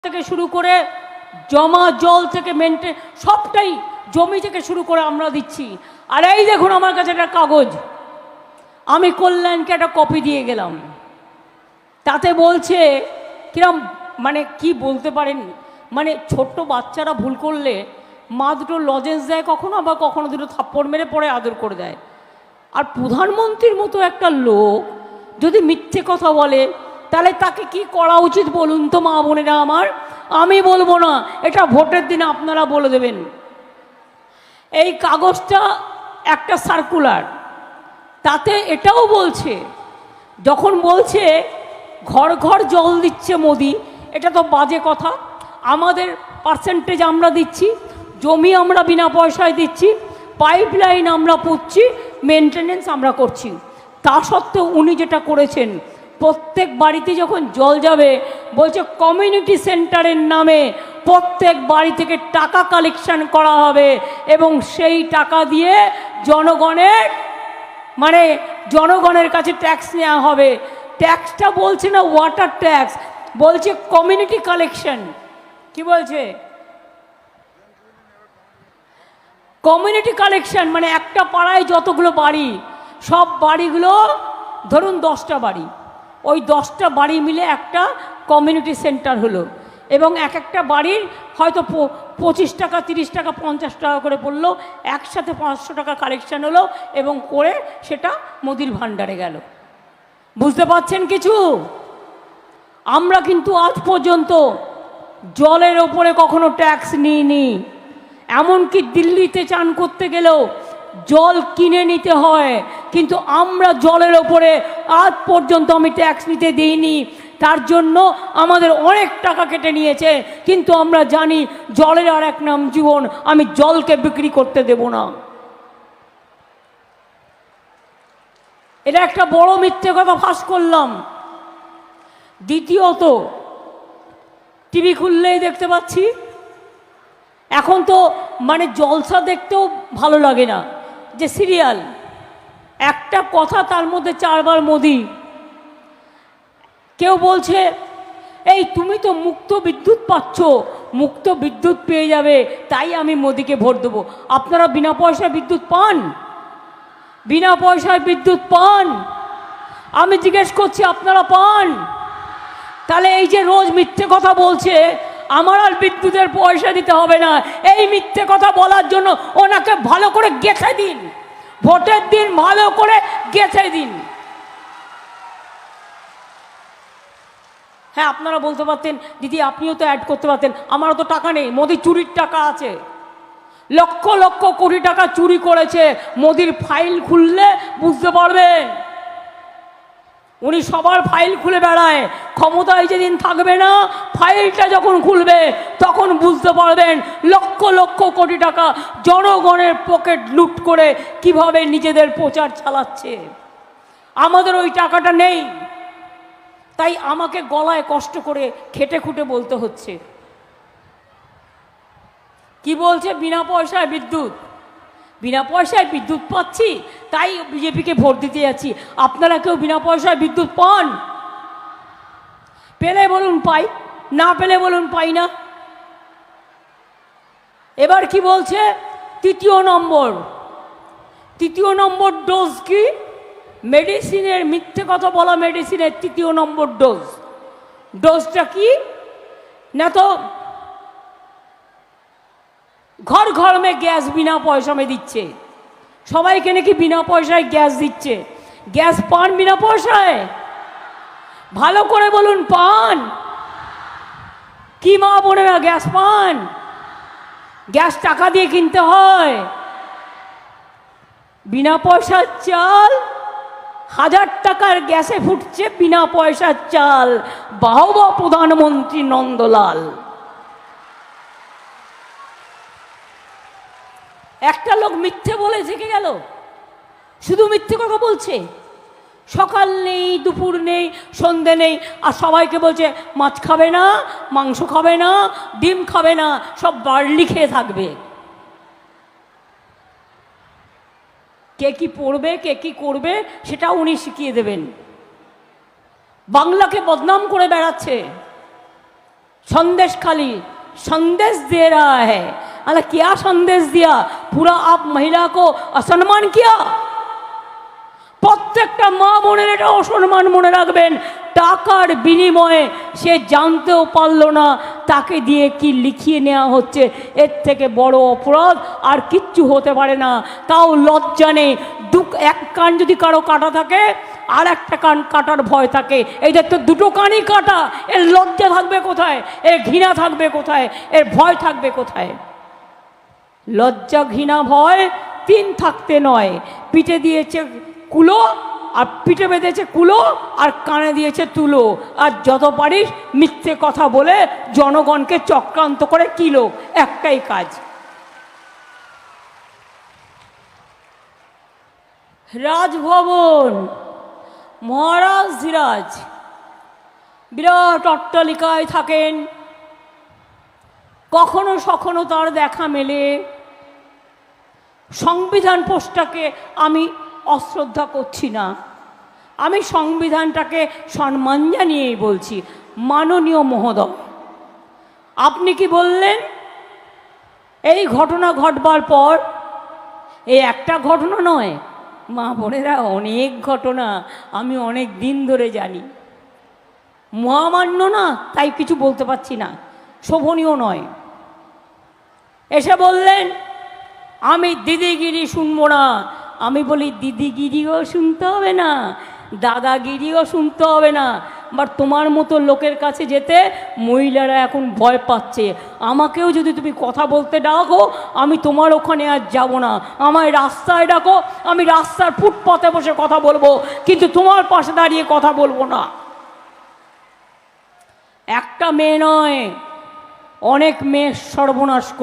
থেকে শুরু করে জমা জল থেকে মেনটেন সবটাই জমি থেকে শুরু করে আমরা দিচ্ছি। আর এই দেখুন আমার কাছে একটা কাগজ, আমি কল্যাণকে একটা কপি দিয়ে গেলাম, তাতে বলছে কিরম মানে কি বলতে পারেন, মানে ছোট্ট বাচ্চারা ভুল করলে মা দুটো লজেন্স দেয় কখনো, আবার কখনো দুটো থাপ্পড় মেরে পরে আদর করে দেয়। আর প্রধানমন্ত্রীর মতো একটা লোক যদি মিথ্যে কথা বলে তাহলে তাকে কি করা উচিত বলুন তো মা বোনেরা আমার? আমি বলবো না, এটা ভোটের দিন আপনারা বলে দেবেন। এই কাগজটা একটা সার্কুলার, তাতে এটাও বলছে, যখন বলছে ঘর ঘর জল দিচ্ছে মোদি, এটা তো বাজে কথা। আমাদের পার্সেন্টেজ আমরা দিচ্ছি, জমি আমরা বিনা পয়সায় দিচ্ছি, পাইপ লাইন আমরা পুঁতছি, মেনটেনেন্স আমরা করছি। তা সত্ত্বেও উনি যেটা করেছেন, প্রত্যেক বাড়িতে যখন জল যাবে বলছে কমিউনিটি সেন্টারের নামে প্রত্যেক বাড়ি থেকে টাকা কালেকশন করা হবে এবং সেই টাকা দিয়ে জনগণের কাছে ট্যাক্স নেওয়া হবে। ট্যাক্সটা বলছে না ওয়াটার ট্যাক্স, বলছে কমিউনিটি কালেকশন। কি বলছে? কমিউনিটি কালেকশন, মানে একটা পাড়ায় যতগুলো বাড়ি, সব বাড়িগুলো ধরুন 10টা বাড়ি, ওই 10টা বাড়ি মিলে একটা কমিউনিটি সেন্টার হলো এবং এক একটা বাড়ির হয়তো 25 টাকা 30 টাকা 50 টাকা করে পড়লো, একসাথে 500 টাকা কালেকশন হলো এবং করে সেটা মোদির ভাণ্ডারে গেল। বুঝতে পারছেন কিছু? আমরা কিন্তু আজ পর্যন্ত জলের ওপরে কখনো ট্যাক্স নিইনি। এমনকি দিল্লিতে চান করতে গেলেও জল কিনে নিতে হয়, কিন্তু আমরা জলের ওপরে আজ পর্যন্ত আমি ট্যাক্স নিতে দিইনি। তার জন্য আমাদের অনেক টাকা কেটে নিয়েছে, কিন্তু আমরা জানি জলের আর এক নাম জীবন, আমি জলকে বিক্রি করতে দেব না। এটা একটা বড় মিথ্যে কথা ফাঁস করলাম। দ্বিতীয়ত, টিভি খুললেই দেখতে পাচ্ছি এখন তো মানে জলসা দেখতেও ভালো লাগে না, যে সিরিয়াল একটা কথা তার মধ্যে 4 বার মোদি। কেউ বলছে এই তুমি তো মুক্ত বিদ্যুৎ পাচ্ছ, মুক্ত বিদ্যুৎ পেয়ে যাবে তাই আমি মোদিকে ভোট দেবো। আপনারা বিনা পয়সায় বিদ্যুৎ পান? বিনা পয়সায় বিদ্যুৎ পান? আমি জিজ্ঞেস করছি আপনারা পান? তাহলে এই যে রোজ মিথ্যে কথা বলছে আমার আর বিদ্যুতের পয়সা দিতে হবে না, এই মিথ্যে কথা বলার জন্য ওনাকে ভালো করে গেঁথে দিন, ভোটের দিন ভালো করে গেঁথে দিন। হ্যাঁ, আপনারা বলতে পারতেন দিদি আপনিও তো অ্যাড করতে পারতেন, আমারও তো টাকা নেই। মোদি চুরির টাকা আছে, লক্ষ লক্ষ কোটি টাকা চুরি করেছে। মোদির ফাইল খুললে বুঝতে পারবেন। উনি সবার ফাইল খুলে বেড়ায়, ক্ষমতায় যেদিন থাকবে না ফাইলটা যখন খুলবে তখন বুঝতে পারবেন লক্ষ লক্ষ কোটি টাকা জনগণের পকেট লুট করে কিভাবে নিজেদের প্রচার চালাচ্ছে। আমাদের ওই টাকাটা নেই, তাই আমাকে গলায় কষ্ট করে খেটে খুঁটে বলতে হচ্ছে। কি বলছে? বিনা পয়সায় বিদ্যুৎ। বিনা পয়সায় বিদ্যুৎ পাচ্ছি তাই বিজেপিকে ভোট দিতে যাচ্ছি। আপনারা কেউ বিনা পয়সায় বিদ্যুৎ পান? পেলে বলুন পাই, না পেলে বলুন পাই না। এবার কি বলছে? তৃতীয় নম্বর ডোজ কি? মেডিসিনের, মিথ্যে কথা বলা মেডিসিনের 3য় নম্বর ডোজ। ডোজটা কি না, তো ঘর ঘর মে গ্যাস বিনা পয়সা মে দিচ্ছে, সবাইকে নাকি বিনা পয়সায় গ্যাস দিচ্ছে। গ্যাস পান বিনা পয়সায়? ভালো করে বলুন পান? কি মা বোনেরা গ্যাস পান? গ্যাস টাকা দিয়ে কিনতে হয়। বিনা পয়সার চাল 1000 টাকার গ্যাসে ফুটছে বিনা পয়সার চাল। বাহবা প্রধানমন্ত্রী নন্দলাল। একটা লোক মিথ্যে বলে থেকে গেল, শুধু মিথ্যে কথা বলছে। সকাল নেই, দুপুর নেই, সন্ধে নেই, আর সবাইকে বলছে মাছ খাবে না, মাংস খাবে না, ডিম খাবে না, সব বার্লি খেয়ে থাকবে। কে কি পড়বে, কে কি করবে সেটা উনি শিখিয়ে দেবেন। বাংলাকে বদনাম করে বেড়াচ্ছে। संदेश खाली संदेश दे रहा है। अरे क्या संदेश दिया? पूरा आप महिला को असम्मान किया। প্রত্যেকটা মা বোনের এটা অসম্মান মনে রাখবেন। টাকার বিনিময়ে সে জানতেও পারল না তাকে দিয়ে কি লিখিয়ে নেওয়া হচ্ছে। এর থেকে বড় অপরাধ আর কিচ্ছু হতে পারে না। তাও লজ্জা নেই। এক কান যদি কারো কাটা থাকে আর একটা কান কাটার ভয় থাকে। এইটা তো দুটো কানই কাটা, এর লজ্জা থাকবে কোথায়? এর ঘৃণা থাকবে কোথায়? এর ভয় থাকবে কোথায়? লজ্জা ঘৃণা ভয় তিন থাকতে নয়। পিঠে দিয়েছে কুলো আর পিঠে বেঁধেছে কুলো আর কানে দিয়েছে তুলো। আর যত পারিস মিথ্যে কথা বলে জনগণকে চক্রান্ত করে কিলো, একটাই কাজ। রাজভবন, মহারাজ ধীরাজ বিরাট অট্টালিকায় থাকেন। কখনো সখনো তার দেখা মেলে। সংবিধান পোস্টটাকে আমি অশ্রদ্ধা করছি না, আমি সংবিধানটাকে সম্মান জানিয়েই বলছি। মাননীয় মহোদয়, আপনি কি বললেন? এই ঘটনা ঘটবার পর, এই একটা ঘটনা নয় মা বোনেরা, অনেক ঘটনা আমি অনেক দিন ধরে জানি। মহামান্য না, তাই কিছু বলতে পারছি না, শোভনীয় নয়। এসে বললেন আমি দিদিগিরি শুনবো না। আমি বলি দিদিগিরিও শুনতে হবে না, দাদাগিরিও শুনতে হবে না। বাট তোমার মতো লোকের কাছে যেতে মহিলারা এখন ভয় পাচ্ছে। আমাকেও যদি তুমি কথা বলতে ডাকো, আমি তোমার ওখানে আর যাব না। আমায় রাস্তায় ডাকো, আমি রাস্তার ফুটপাতে বসে কথা বলবো, কিন্তু তোমার পাশে দাঁড়িয়ে কথা বলবো না। একটা মেয়ে নয়, অনেক মেয়ে সর্বনাশ করে।